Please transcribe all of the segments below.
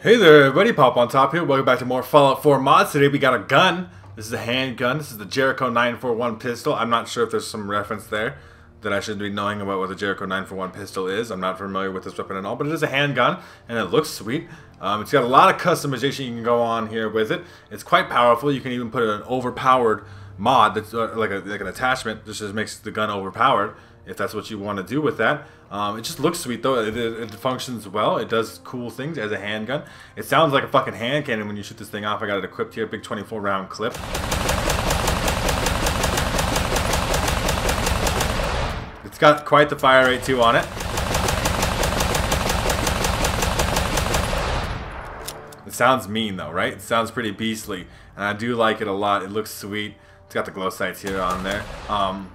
Hey there everybody, Popontop here. Welcome back to more Fallout 4 mods. Today we got a gun. This is a handgun. This is the Jericho 941 pistol. I'm not sure if there's some reference there that I should be knowing about what the Jericho 941 pistol is. I'm not familiar with this weapon at all, but it is a handgun and it looks sweet. It's got a lot of customization you can go on here with it. It's quite powerful. You can even put an overpowered mod that's like an attachment. This just makes the gun overpowered if that's what you want to do with that. It just looks sweet though. It functions well. It does cool things as a handgun. It sounds like a fucking hand cannon when you shoot this thing off. I got it equipped here, big 24 round clip. It's got quite the fire rate too on it. It sounds mean though, right? It sounds pretty beastly, and I do like it a lot. It looks sweet. It's got the glow sights here on there.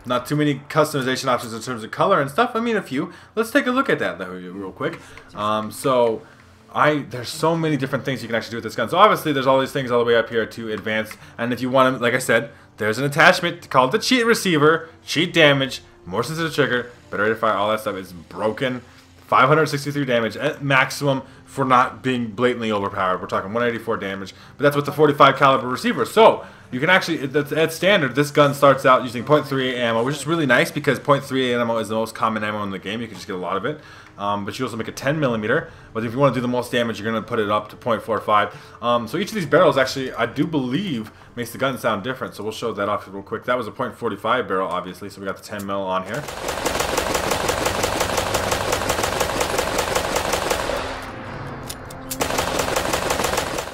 Not too many customization options in terms of color and stuff. I mean, a few. Let's take a look at that though, real quick. There's so many different things you can actually do with this gun. So obviously there's all these things all the way up here to advanced. And if you want to, like I said, there's an attachment called the cheat receiver, cheat damage, more sensitive trigger, better rate of fire, all that stuff is broken. 563 damage at maximum for not being blatantly overpowered. We're talking 184 damage, but that's with the 45 caliber receiver. So you can actually, at standard, this gun starts out using .38 ammo, which is really nice because .38 ammo is the most common ammo in the game. You can just get a lot of it. But you also make a 10mm. But if you want to do the most damage, you're going to put it up to .45. So each of these barrels actually, I do believe, makes the gun sound different. So we'll show that off real quick. That was a .45 barrel, obviously. So we got the 10mm on here.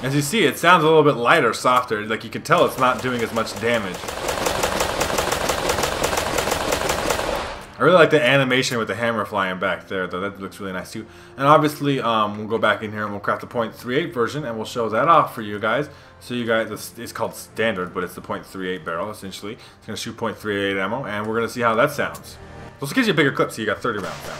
As you see, it sounds a little bit lighter, softer. Like you can tell it's not doing as much damage. I really like the animation with the hammer flying back there, though. That looks really nice too. And obviously, we'll go back in here and we'll craft the .38 version, and we'll show that off for you guys. So you guys, it's called standard, but it's the .38 barrel essentially. It's gonna shoot .38 ammo, and we're gonna see how that sounds. So this gives you a bigger clip, so you got 30 rounds now.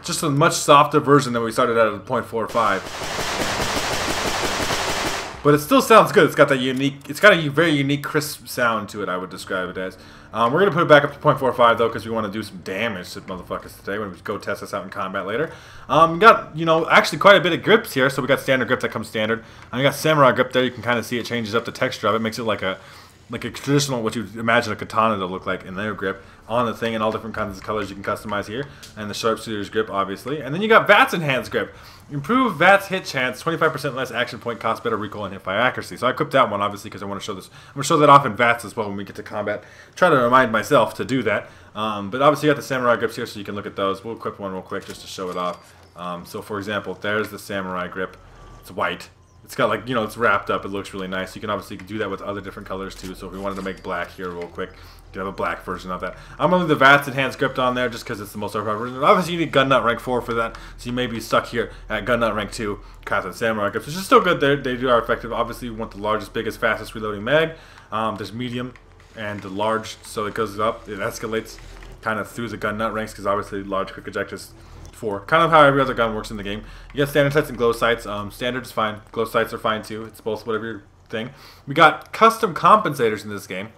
Just a much softer version than we started at .45, but it still sounds good. It's got that unique, it's got a very unique crisp sound to it. I would describe it as. We're gonna put it back up to .45 though, because we want to do some damage to motherfuckers today when we go test this out in combat later. We got, actually quite a bit of grips here. So we got standard grip that comes standard, and we got samurai grip there. You can kind of see it changes up the texture of it, makes it like a traditional, what you'd imagine a katana to look like in their grip on the thing, and all different kinds of colors you can customize here, and the sharpshooter's grip obviously. And then you got VATS enhanced grip. Improved VATS hit chance, 25% less action point cost, better recoil and hip fire accuracy. So I equipped that one obviously because I want to show this. I'm going to show that off in VATS as well when we get to combat. Try to remind myself to do that. But obviously you got the samurai grips here, so you can look at those. We'll equip one real quick just to show it off. So for example, there's the samurai grip. It's white. It's got like, it's wrapped up. It looks really nice. You can obviously do that with other different colors too. So if we wanted to make black here real quick, you can have a black version of that. I'm going to leave the VATS enhanced grip on there just because it's the most overpowered version. Obviously you need gun nut rank 4 for that. So you may be stuck here at gun nut rank 2, crafting samurai grips, which is still good. They are effective. Obviously you want the largest, biggest, fastest reloading mag. There's medium and the large. So it goes up, it escalates kind of through the gun nut ranks because obviously large quick eject is 4. Kind of how every other gun works in the game. You got standard sights and glow sights. Standard is fine. Glow sights are fine too. It's both whatever your thing. We got custom compensators in this game.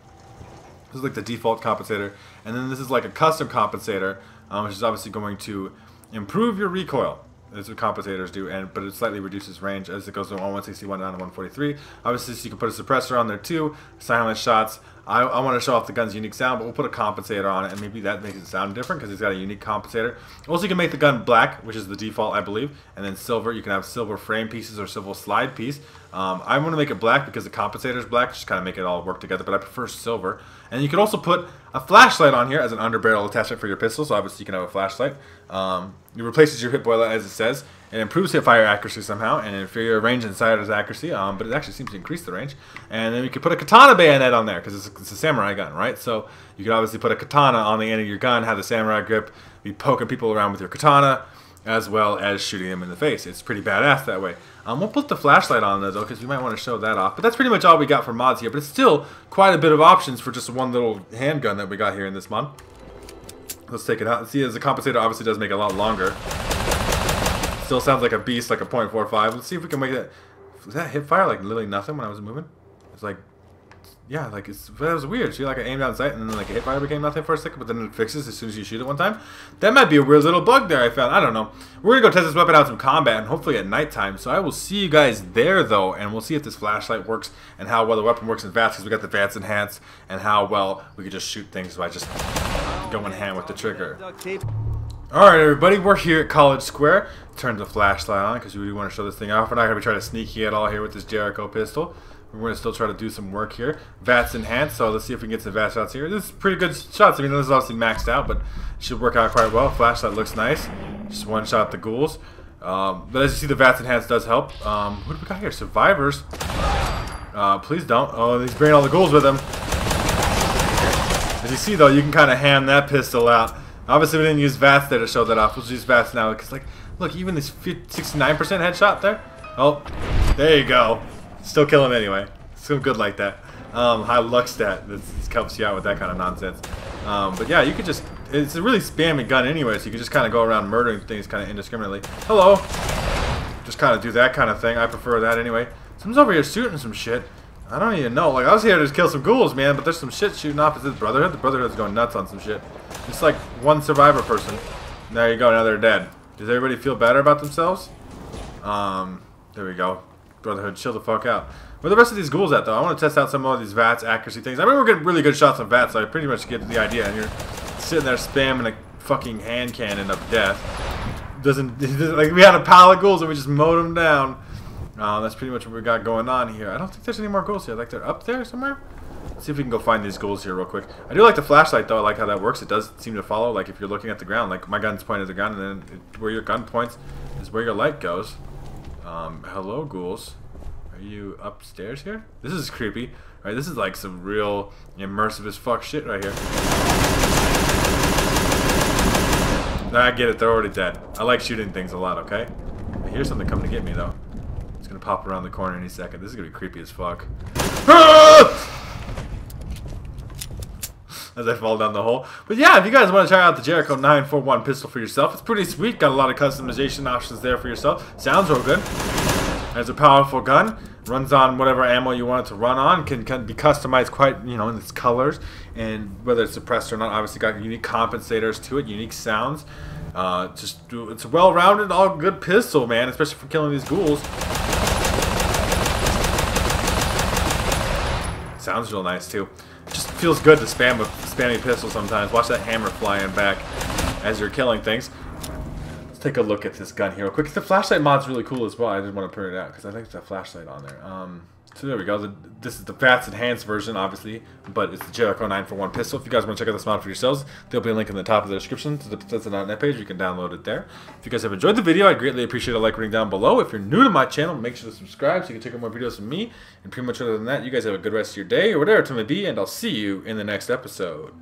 This is like the default compensator. And then this is like a custom compensator, which is obviously going to improve your recoil. That's what compensators do, but it slightly reduces range as it goes from 161 down to 143. Obviously, so you can put a suppressor on there too, silent shots. I want to show off the gun's unique sound, but we'll put a compensator on it, and maybe that makes it sound different because it's got a unique compensator. Also, you can make the gun black, which is the default, I believe, and then silver. You can have silver frame pieces or silver slide piece. I want to make it black because the compensator is black, just kind of make it all work together, but I prefer silver. And you can also put a flashlight on here as an underbarrel attachment for your pistol, so obviously you can have a flashlight. It replaces your hip boiler, as it says. It improves hip fire accuracy somehow, and inferior range inside its accuracy, but it actually seems to increase the range. And then you could put a katana bayonet on there, because it's a samurai gun, right? So you could obviously put a katana on the end of your gun, have the samurai grip, be poking people around with your katana, as well as shooting them in the face. It's pretty badass that way. We'll put the flashlight on there, though, because we might want to show that off. But that's pretty much all we got for mods here, but it's still quite a bit of options for just one little handgun that we got here in this mod. Let's take it out. See, as the compensator obviously does make it a lot longer. Still sounds like a beast, like a .45. Let's see if we can make that. Was that hip fire like literally nothing when I was moving? It's like yeah, like that was weird. She like aimed down sight and then like a hit fire became nothing for a second, but then it fixes as soon as you shoot it one time. That might be a weird little bug there I found. I don't know. We're gonna go test this weapon out in some combat and hopefully at nighttime. So I will see you guys there though, and we'll see if this flashlight works and how well the weapon works in VATS, because we got the VATS enhanced, and how well we could just shoot things by just going hand with the trigger. Alright everybody, we're here at College Square. Turn the flashlight on because we do want to show this thing off. We're not going to be trying to sneaky at all here with this Jericho pistol. We're going to still try to do some work here. VATS enhanced, so let's see if we can get some VATS shots here. This is pretty good shots. I mean, this is obviously maxed out, but it should work out quite well. Flashlight looks nice. Just one shot the ghouls. But as you see, the VATS enhanced does help. What do we got here? Survivors. Please don't. Oh, he's bringing all the ghouls with him. As you see, though, you can kind of hand that pistol out. Obviously, we didn't use VATS there to show that off. We'll just use VATS now. Because, like, look, even this 69% headshot there. Oh, there you go. Still kill him anyway. Still good like that. High luck stat. This helps you out with that kind of nonsense. But yeah, you could just... It's a really spammy gun anyway, so you can just kind of go around murdering things kind of indiscriminately. Hello. Just kind of do that kind of thing. I prefer that anyway. Someone's over here shooting some shit. I don't even know. Like, I was here to just kill some ghouls, man, but there's some shit shooting off. Is this Brotherhood? The Brotherhood's going nuts on some shit. It's like one survivor person. There you go, now they're dead. Does everybody feel better about themselves? There we go. Brotherhood, chill the fuck out. Where the rest of these ghouls at, though? I want to test out some of these VATS accuracy things. I mean, we're getting really good shots on VATS, so I pretty much get the idea. And you're sitting there spamming a fucking hand cannon of death. Doesn't like we had a pile of ghouls and we just mowed them down. That's pretty much what we got going on here. I don't think there's any more ghouls here. Like they're up there somewhere. Let's see if we can go find these ghouls here real quick. I do like the flashlight though. I like how that works. It does seem to follow. Like if you're looking at the ground, like my gun's pointed at the ground, and then where your gun points is where your light goes. Hello, ghouls. Are you upstairs here? This is creepy. Alright, this is like some real immersive as fuck shit right here. I get it, they're already dead. I like shooting things a lot, okay? I hear something coming to get me though. It's gonna pop around the corner any second. This is gonna be creepy as fuck. As I fall down the hole. But yeah, if you guys want to try out the Jericho 941 pistol for yourself, it's pretty sweet. Got a lot of customization options there for yourself. Sounds real good. It's a powerful gun. Runs on whatever ammo you want it to run on. Can be customized quite, you know, in its colors. And whether it's suppressed or not, obviously got unique compensators to it, unique sounds. It's a well-rounded, all good pistol, man, especially for killing these ghouls. Sounds real nice too. Just feels good to spam with spammy pistol sometimes. Watch that hammer flying back as you're killing things. Let's take a look at this gun here real quick. The flashlight mod's really cool as well. I didn't want to print it out because I think there's a flashlight on there. So there we go. This is the VATS enhanced version, obviously, but it's the Jericho 941 pistol. If you guys want to check out this mod for yourselves, there'll be a link in the top of the description to the Popontop page. You can download it there. If you guys have enjoyed the video, I'd greatly appreciate a like rating down below. If you're new to my channel, make sure to subscribe so you can check out more videos from me. And pretty much other than that, you guys have a good rest of your day or whatever it may be, and I'll see you in the next episode.